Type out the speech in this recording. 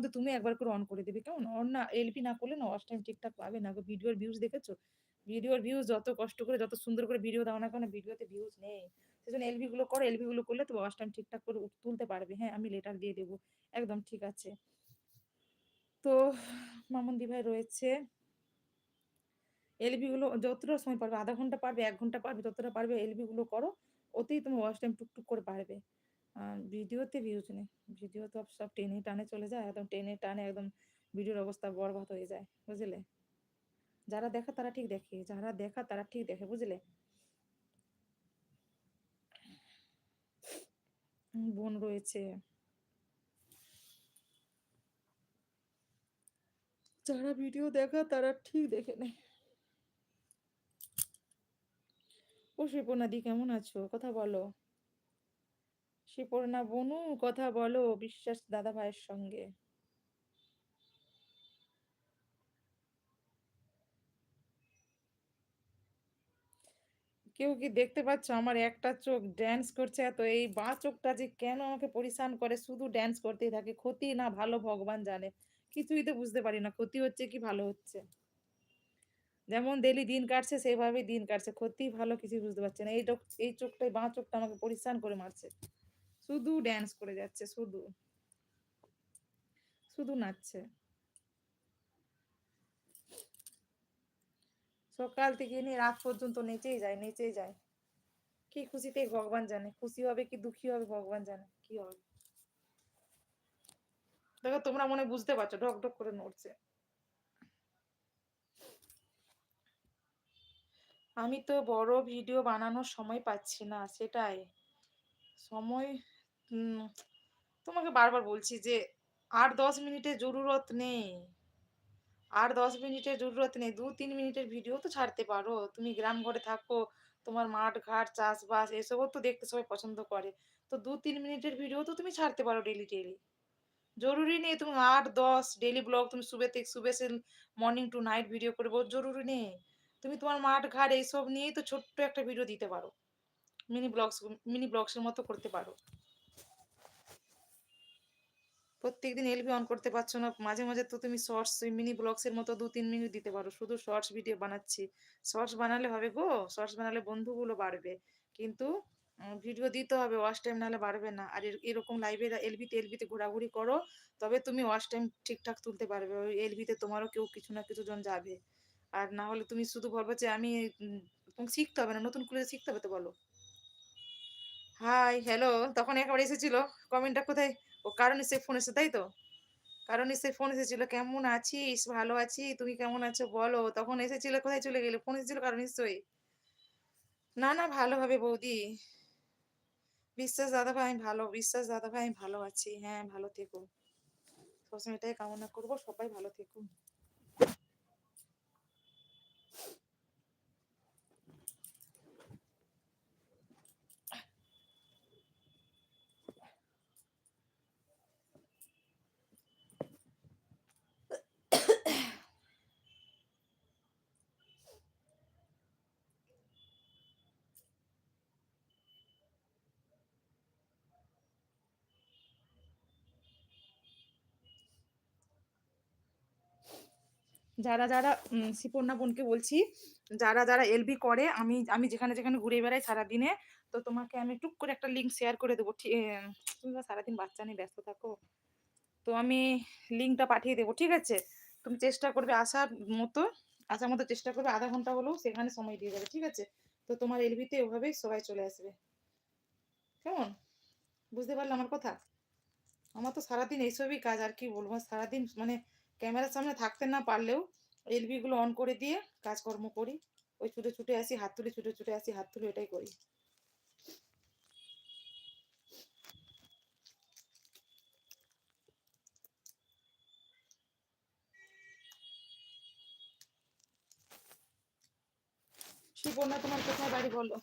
মধ্যে তুমি একবার করে অন করে দেবে, কেমন? অন না, এলপি না করলে না ওয়াচ টাইম ঠিকঠাক পাবে না। ভিডিওর ভিউজ দেখেছো? ভিডিওর ভিউজ যত কষ্ট করে যত সুন্দর করে ভিডিও দাও না কেন, ভিডিওতে ভিউজ নেই। সেজন্য এলবি গুলো করো, এলবি গুলো করলে তো ওয়াচ টাইম ঠিকঠাক করে তুলতে পারবে। হ্যাঁ, আমি লেটার দিয়ে দেবো। একদম ঠিক আছে। তো মামুন ভাই রয়েছে, এলবি গুলো যতটা সময় পারবে, আধা ঘন্টা পারবে, 1 ঘন্টা পারবে, যতটা পারবে এলবি গুলো করো। ওতেই তুমি ওয়াচ টাইম টুকটুক করে পারবে। ভিডিওতে ভিউজ নেই। ভিডিও তো সব টেনে টানে চলে যায়, একদম টেনে টানে একদম ভিডিওর অবস্থা বরবাদ হয়ে যায়, বুঝলে? যারা দেখা তারা ঠিক দেখে, যারা দেখা তারা ঠিক দেখে, বুঝলে? বোন রয়েছে, যারা ভিডিও দেখা তারা ঠিক দেখে নেয়। ও শিপর্ণা দি, কেমন আছো? কথা বলো। শিপর্ণা বনু, কথা বলো বিশ্বাস দাদা ভাইয়ের সঙ্গে। কেউ কি দেখতে পাচ্ছ? আমার একটা চোখ ড্যান্স করছে এত, এই বাঁ চোখটা যে কেন আমাকে পরিশান করে, শুধু ড্যান্স করতেই থাকে। ক্ষতি না ভালো ভগবান জানে, কিছুই তো বুঝতে পারি না, ক্ষতি হচ্ছে কি ভালো হচ্ছে। যেমন ডেলি দিন কাটছে সেইভাবেই দিন কাটছে, ক্ষতি ভালো কিছুই বুঝতে পারছে না। এই চোখটাই, বাঁ চোখটা আমাকে পরিশান করে মারছে, শুধু ড্যান্স করে যাচ্ছে, শুধু শুধু নাচছে। সকাল থেকে নিয়ে রাত পর্যন্ত নেচেই যায়, নেচেই যায়। কি খুশিতে ভগবান জানে, খুশি হবে কি দুঃখী হবে ভগবান জানে কি হবে। দেখো তোমরা মনে হয় বুঝতে পারছো, ঢক ঢক করে নড়ছে। আমি তো বড় ভিডিও বানানোর সময় পাচ্ছি না, সেটাই সময়। উম, তোমাকে বারবার বলছি যে 8-10 মিনিটের জরুরত নেই। 8-10 মিনিটের জরুরত নেই, 2-3 মিনিটের ভিডিও তো ছাড়তে পারো। তুমি গ্রাম ঘরে থাকো, তোমার মাঠ ঘাট চাষবাস এসবও তো দেখতে সবাই পছন্দ করে। তো 2-3 মিনিটের ভিডিও তো তুমি ছাড়তে পারো ডেলি ডেলি। জরুরি নেই তুমি 8-10 ডেলি ব্লগ, তুমি সুবে থেকে সুবে সে মর্নিং টু নাইট ভিডিও করবো, জরুরি নেই। তুমি তোমার মাঠ ঘাট এইসব নিয়েই তো ছোট্ট একটা ভিডিও দিতে পারো, মিনি ব্লগস, মিনি ব্লগসের মতো করতে পারো। প্রত্যেকদিন এলবি অন করতে পারছো না, মাঝে মাঝে তো তুমি শর্টস মিনি ব্লগস এর মতো 2-3 মিনিট দিতে পারো। শুধু শর্টস ভিডিও বানাচ্ছি, শর্টস বানালে হবে গো? শর্টস বানালে বন্ধুগুলো বাড়বে, কিন্তু ভিডিও দিতে হবে, ওয়াচ টাইম নাহলে বাড়বে না। আর এরকম লাইভে এলবিতে এলবিতে ঘোরাঘুরি করো, তবে তুমি ওয়াচ টাইম ঠিকঠাক তুলতে পারবে। ওই এলবিতে তোমারও কেউ কিছু না কিছু জন যাবে। আর না হলে তুমি শুধু বলবো যে আমি তোমাকে শিখতে হবে না, নতুন করে শিখতে হবে তো বলো। হাই হ্যালো, তখন একবার এসেছিল কমেন্টটা কোথায়? ও কারণ সে ফোন এসে, তাই তো? কারণ সে ফোন এসেছিল, কেমন আছিস? ভালো আছি, তুমি কেমন আছো বলো। তখন এসেছিল, কোথায় চলে গেলে? ফোন এসেছিল কারণ নিশ্চয়ই। না না, ভালো হবে বৌদি। বিশ্বাস দাদা ভাই আমি ভালো, বিশ্বাস দাদা ভাই আমি ভালো আছি। হ্যাঁ, ভালো থেকো। সবসময় এটাই কামনা করবো, সবাই ভালো থেকো। যারা যারা শিপর্ণা বোনকে বলছি, যারা যারা এলবি করে, আমি আমি যেখানে যেখানে ঘুরে বেড়াই সারাদিনে, তো তোমাকে আমি টুক করে একটা লিঙ্ক শেয়ার করে দেবো। তুমি তো সারাদিন বাচ্চা নিয়ে ব্যস্ত থাকো, তো আমি লিঙ্কটা পাঠিয়ে দেবো, ঠিক আছে? তুমি চেষ্টা করবে আসার মতো, আসার মতো চেষ্টা করবে, আধা ঘন্টা হলেও সেখানে সময় দিয়ে যাবে, ঠিক আছে? তো তোমার এলবিতে ওভাবেই সবাই চলে আসবে, কেমন? বুঝতে পারলে আমার কথা? আমার তো সারাদিন এইসবই কাজ, আর কি বলবো, সারাদিন মানে ক্যামেরার সামনে থাকতে না পারলেও এলবি গুলো অন করে দিয়ে কাজকর্ম করি। ওই ছুটে ছুটে আসি, হাত তুলে ছুটে ছুটে আসি, হাত তুলে, এটাই করি। সুপর্ণা, তোমার কোথায় বাড়ি বলো?